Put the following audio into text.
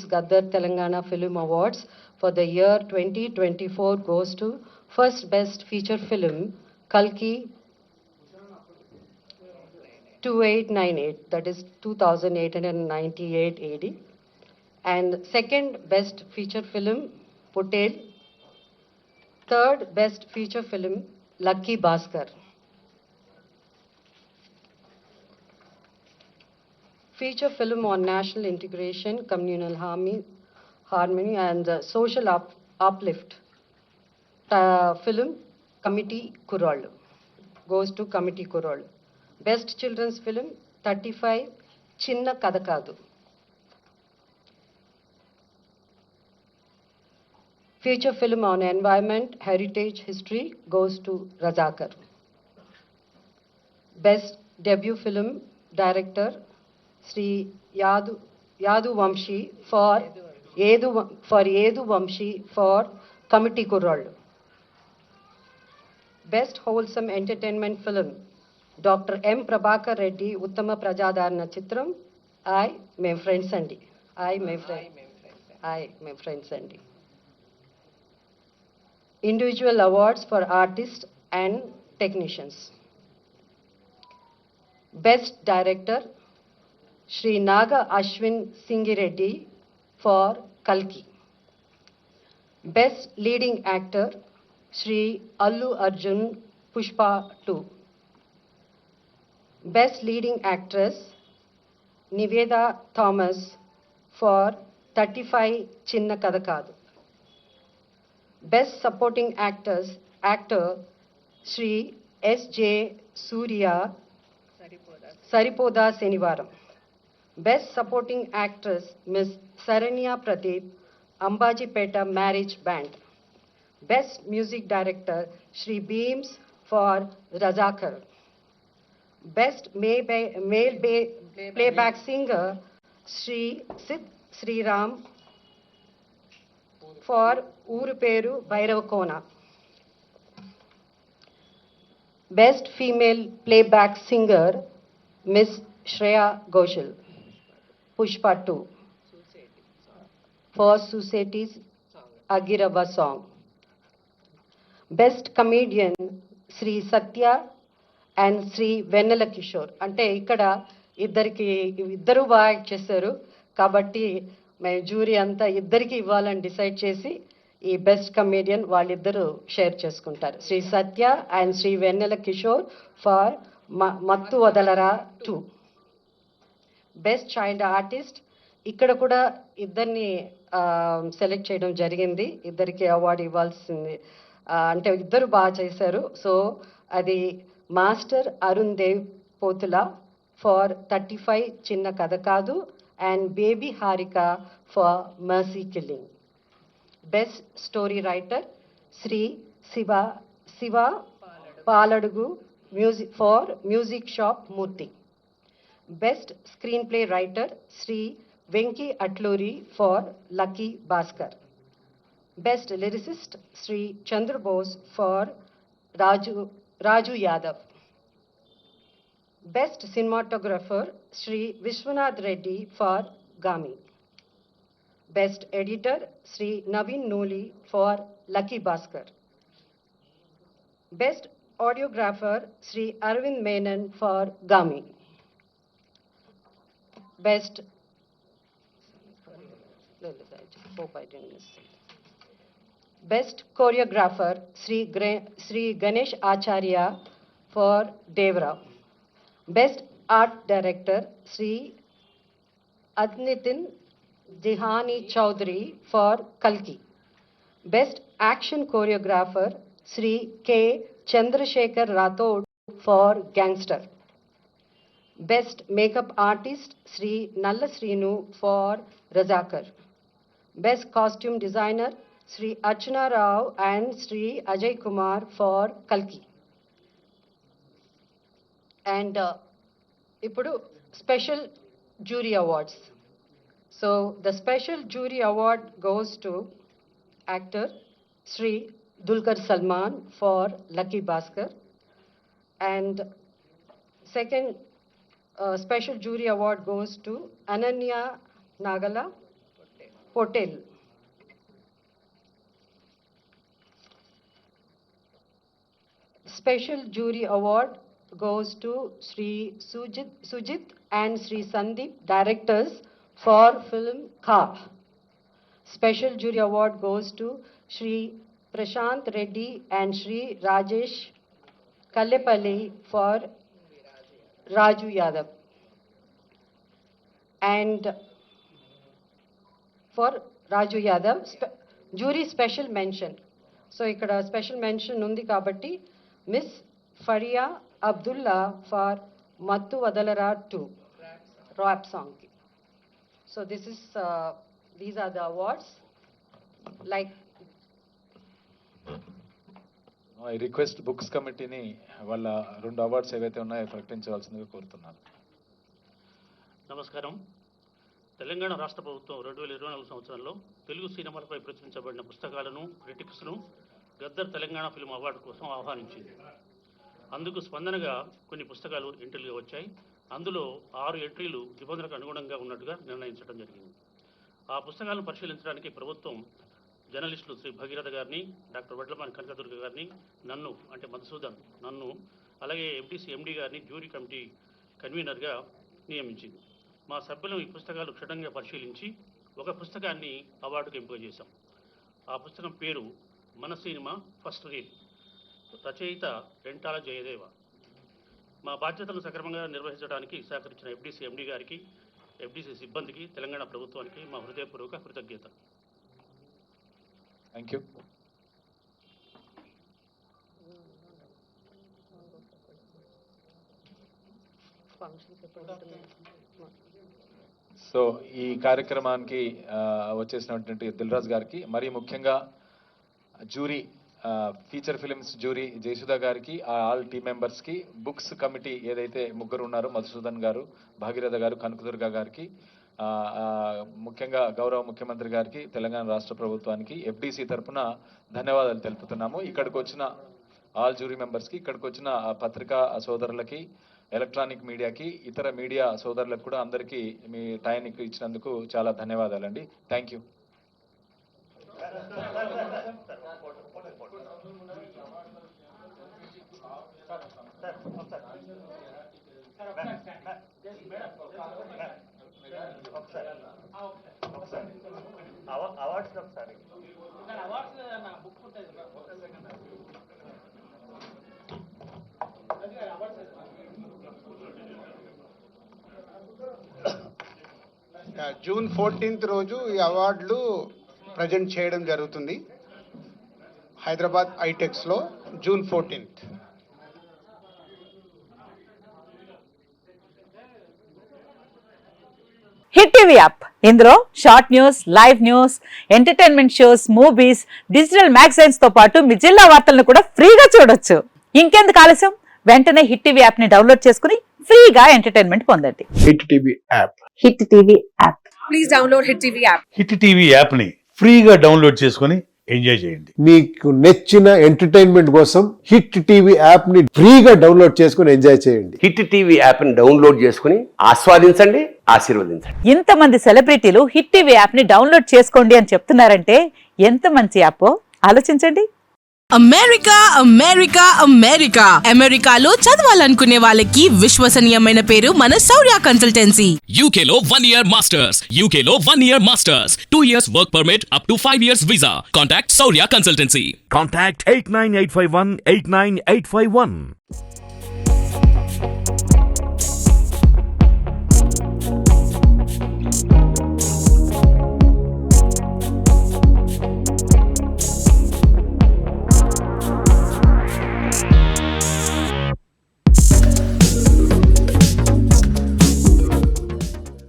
Gaddar Telangana Film Awards for the year 2024 goes to first best feature film, Kalki 2898, that is 2898 AD, and second best feature film, Potel, third best feature film, Lucky Bhaskar. Feature film on national integration, communal harmony and social uplift. Film, Committee Kurol, goes to Committee Kurol. Best children's film, 35, Chinna Kadakadu. Feature film on environment, heritage, history, goes to Razakar. Best debut film, director, Sri Yadu Vamshi for Yedu Vamshi for Committee Kurol. Best wholesome entertainment film, Dr. M. Prabhakar Reddy, Uttama Prajadarana Chitram, I, my friend Sandy. I, my friend Sandy. Individual awards for artists and technicians. Best director, Sri Naga Ashwin Singireddy for Kalki. Best leading actor, Sri Allu Arjun Pushpa 2. Best leading actress, Niveda Thomas for 35 Chinna Kadakadu. Best supporting actor, Sri S.J. Surya Saripoda Senivaram. Best supporting actress, Ms. Saranya Pradeep, Ambajipeta Marriage Band. Best music director, Sri Beams for Razakar. Best male playback singer, Sri Sid Sriram for Uruperu Bairavakona. Best female playback singer, Miss Shreya Ghoshal, Pushpa 2, for Society's Agirava song. Best comedian, Sri Satya and Sri Vennela Kishore. అంటే ఇక్కడ ఇద్దరు బాగా act చేశారు కాబట్టి మేము jury అంతా ఇద్దరికి ఇవ్వాలని డిసైడ్ చేసి ఈ బెస్ట్ కమేడియన్ వాళ్ళిద్దరూ షేర్ చేసుకుంటారు. Sri Satya and Sri Vennela Kishore for Mathu Vadalara 2. Best child artist ఇక్కడ కూడా ఇద్దరిని సెలెక్ట్ చేయడం జరిగింది. ఇద్దరికి అవార్డు ఇవ్వాల్సింది, అంటే ఇద్దరు బాగా చేశారు. సో అది master Arun Dev Pothula for 35 Chinna Katha Kaadu and baby Harika for mercy killing. Best story writer Sri Siva Paladugu for music shop Murthy. Best screenplay writer Sri Venky Atluri for lucky Bhaskar. Best lyricist Sri Chandra Bose for Raju Yadav. Best cinematographer Sri Vishwanath Reddy for Gami. Best editor Sri Naveen Noli for Lucky Bhaskar. Best audiographer Sri Arvind Menon for Gami. Best hope I didn't miss it. Best choreographer Sri Ganesh Acharya for Devra. Best art director Sri Adnitin Dihani Chaudhary for Kalki. Best action choreographer Sri K. Chandrasekhar Rathod for Gangster. Best makeup artist Sri Nalla Srinu for Razakar. Best costume designer Sri Archana Rao and Sri Ajay Kumar for Kalki. And ఇప్పుడు special jury awards. So the special jury award goes to actor Sri Dulquer Salman for Lucky Bhaskar, and second special jury award goes to Ananya Nagala Potel. Special jury award goes to Sri Sujit and Sri Sandeep, directors for film Kha. Special jury award goes to Sri Prashant Reddy and Sri Rajesh Kallepalli for Raju Yadav. And for Raju Yadav, jury special mention. So ikkada special mention undi kabatti Miss Faria Abdullah for Mattu Vadalara 2 rap song. So this is these are the awards. Like I request books committee ni వాళ్ళ 2 awards ఏవైతే ఉన్నాయో ప్రకటించవలసిందిగా కోరుతున్నాను. నమస్కారం. తెలంగాణ రాష్ట్ర ప్రభుత్వం 2024 సంవత్సరంలో తెలుగు సినిమాలపై ప్రచురించబడిన పుస్తకాలను, క్రిటిక్స్ను గద్దర్ తెలంగాణ ఫిల్మ్ అవార్డు కోసం ఆహ్వానించింది. అందుకు స్పందనగా కొన్ని పుస్తకాలు ఎంట్రీలుగా వచ్చాయి. అందులో 6 ఎంట్రీలు నిబంధనలకు అనుగుణంగా ఉన్నట్టుగా నిర్ణయించడం జరిగింది. ఆ పుస్తకాలను పరిశీలించడానికి ప్రభుత్వం జర్నలిస్టులు శ్రీ భగీరథ గారిని, డాక్టర్ వడ్లమాని కనకదుర్గ గారిని, నన్ను అంటే మధుసూదన్ నన్ను, అలాగే FDC MD గారిని జ్యూరీ కమిటీ కన్వీనర్గా నియమించింది. మా సభ్యులు ఈ పుస్తకాలు క్షుణ్ణంగా పరిశీలించి ఒక పుస్తకాన్ని అవార్డుకు ఎంపిక చేశాం. ఆ పుస్తకం పేరు మన సినిమా ఫస్ట్ రీడ్, రచయిత రెంటాల జయదేవ. మా బాధ్యతలను సక్రమంగా నిర్వహించడానికి సహకరించిన FDC MD గారికి, FDC సిబ్బందికి, తెలంగాణ ప్రభుత్వానికి మా హృదయపూర్వక కృతజ్ఞత. Thank you. సో ఈ కార్యక్రమానికి వచ్చేసినటువంటి దిల్రాజ్ గారికి, మరీ ముఖ్యంగా jury, feature films jury Jayasudha గారికి, ఆల్ టీమ్ మెంబర్స్కి, బుక్స్ కమిటీ ఏదైతే ముగ్గురు ఉన్నారో మధుసూదన్ గారు, భాగీరథ గారు, కనకదుర్గ గారికి, ముఖ్యంగా గౌరవ ముఖ్యమంత్రి గారికి, తెలంగాణ రాష్ట్ర ప్రభుత్వానికి FDC తరఫున ధన్యవాదాలు తెలుపుతున్నాము. ఇక్కడికి వచ్చిన ఆల్ జ్యూరీ మెంబర్స్కి, ఇక్కడికి వచ్చిన పత్రికా సోదరులకి, ఎలక్ట్రానిక్ మీడియాకి, ఇతర మీడియా సోదరులకు కూడా అందరికీ మీ టైం ఇచ్చినందుకు చాలా ధన్యవాదాలండి. Thank you. జూన్ 14th రోజు ఈ అవార్డులు ప్రజెంట్ చేయడం జరుగుతుంది హైదరాబాద్ ఐటెక్స్లో, June 14th. Hit TV app, ఇందులో short news, live news, entertainment shows, movies, digital magazines తో పాటు మీ జిల్లా వార్తలను కూడా ఫ్రీగా చూడొచ్చు. ఇంకెందుకు ఆలస్యం, వెంటనే హిట్ టీవీ యాప్ ని డౌన్లోడ్ చేసుకుని ఫ్రీగా ఎంటర్టైన్మెంట్ పొందండి. Hit TV app. Hit TV app. Please download hit TV app. Hit TV app ని ఫ్రీగా డౌన్లోడ్ చేసుకుని ఎంజాయ్ చేయండి. మీకు నచ్చిన ఎంటర్టైన్మెంట్ కోసం హిట్ టీవీ యాప్ ని ఫ్రీగా డౌన్లోడ్ చేసుకుని ఎంజాయ్ చేయండి. హిట్ టీవీ యాప్ ని డౌన్లోడ్ చేసుకుని ఆస్వాదించండి, ఆశీర్వదించండి. ఇంతమంది సెలబ్రిటీలు హిట్ టీవీ యాప్ ని డౌన్లోడ్ చేసుకోండి అని చెప్తున్నారంటే ఎంత మంచి యాప్ ఆలోచించండి. అమెరికా అమెరికా అమెరికా అమెరికాలో చదవాలనుకునే వాళ్ళకి విశ్వసనీయమైన పేరు మన శౌర్య కన్సల్టెన్సీ. UK లో 1 year masters, UK లో 1 year masters, 2 years work permit up to 5 years visa. Contact Saurya Consultancy. Contact 89851 89851.